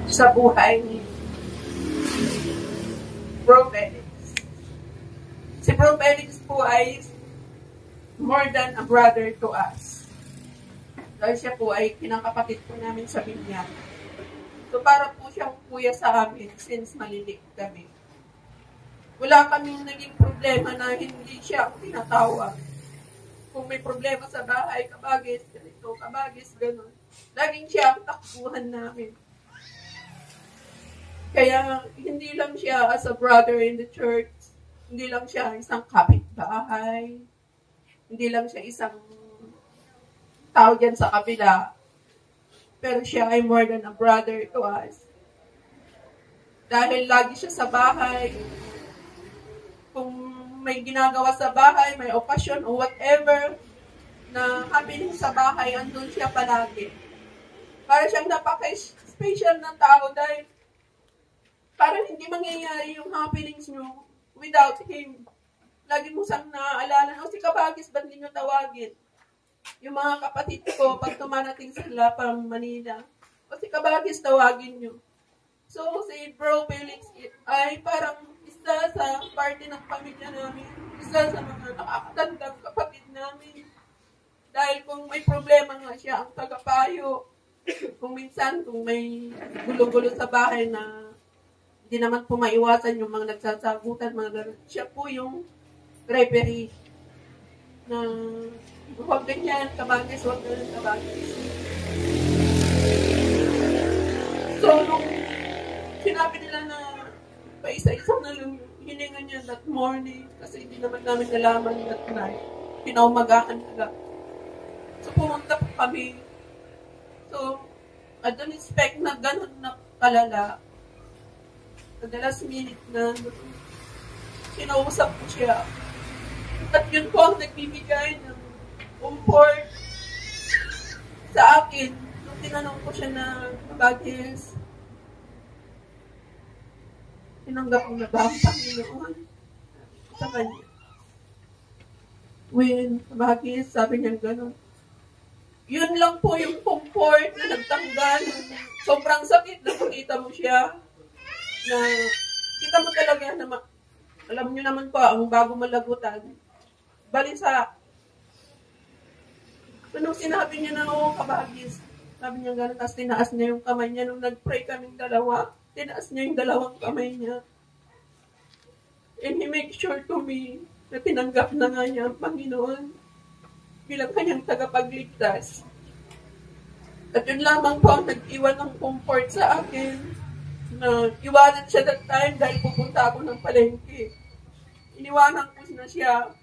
sa buhay ni Bro Felix. Si Bro Felix po ay more than a brother to us. Dahil siya po ay kinakapatid po namin sa Binyan. So para po siyang kuya sa amin since malilit kami. Wala kaming naging problema na hindi siya ang tinatawag. Kung may problema sa bahay, kabagis, ganito, kabagis, gano'n. Laging siya ang takbuhan namin. Kaya hindi lang siya as a brother in the church, hindi lang siya isang kapitbahay, hindi lang siya isang tao dyan sa kabila, pero siya ay more than a brother to us. Dahil lagi siya sa bahay, kung may ginagawa sa bahay, may okasyon o whatever na happening sa bahay, andun siya palagi. Para siyang napaka-special na tao dahil parang hindi mangyayari yung happenings nyo without him. Lagi mo siyang naaalala, o si Kabagis, ba't hindi nyo tawagin? Yung mga kapatid ko, pag tumarating sila pang Manila, o si Kabagis, tawagin nyo. So, si Bro Felix ay parang isa sa parte ng pamilya namin, isa sa mga nakakatandang kapatid namin. Dahil kung may problema nga siya, ang tagapayo. Kung minsan, kung may gulo-gulo sa bahay na hindi naman po maiwasan yung mga nagsasagutan, mga gano'n. Siya po yung referee na huwag ganyan, Kabagis, huwag ganyan, Kabagis. So, nung sinabi nila na paisa-isa na lang hininga niya that morning, kasi hindi naman namin nalaman that night, pinaumagahan nila. So, pumunta po kami. So, I don't expect na gano'n na kalala. At the last minute na kinausap ko siya. At yun po ang nagbibigay ng comfort sa akin. Nung tinanong ko siya na Kabagis, tinanggap mo na ba ang Panginoon sa kanya? When Kabagis, sabi niya gano'n. Yun lang po yung comfort na nagtanggal. Sobrang sakit na makita mo siya. Na kita mo talaga na alam nyo naman po, ang bago malagutan, balisa. So, nung sinabi niya na, Kabagis, sabi niya gano'n, tapos tinaas niya yung kamay niya. Nung nag-pray kaming dalawa, tinaas niya yung dalawang kamay niya. And he make sure to me na tinanggap na nga niya ang Panginoon bilang kanyang tagapagligtas. At yun lamang po ang nag-iwan ng comfort sa akin na iwanan siya that time dahil pupunta ako ng palengke. Iniwanan ko na siya.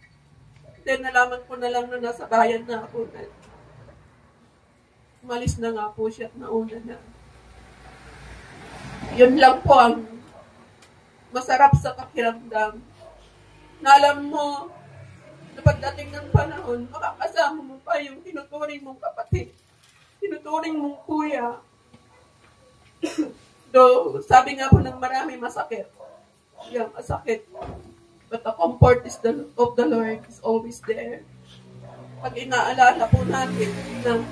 Then nalaman ko na lang na nasa bayan na ako. Umalis na nga po siya at nauna na. Yun lang po ang masarap sa pakiramdam. Na alam mo, na pagdating ng panahon, makakasama mo pa yung tinuturing mong kapatid. Tinuturing mong kuya. Though, sabi nga po ng marami, masakit. Yan, masakit. But the comfort of the Lord is always there. Pag inaalala po natin na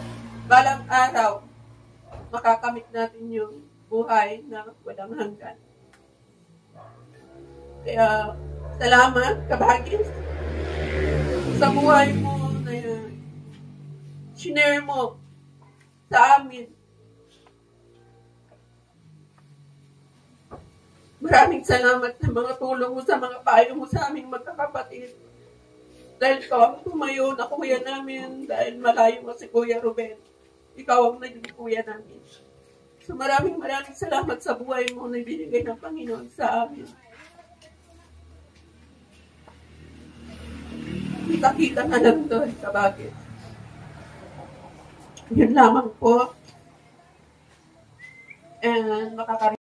balang araw, makakamit natin yung buhay na walang hanggan. Kaya, salamat, Kabagis, sa buhay mo na shinare mo sa amin. Maraming salamat sa mga tulong mo, sa mga payo mo sa aming magkakapatid. Dahil ikaw ang tumayo na kuya namin, dahil malayo mo si Kuya Ruben. Ikaw ang naging kuya namin. So maraming salamat sa buhay mo na ibinigay ng Panginoon sa amin. Kita-kita na lang to, Kabagis. Yun lamang po. And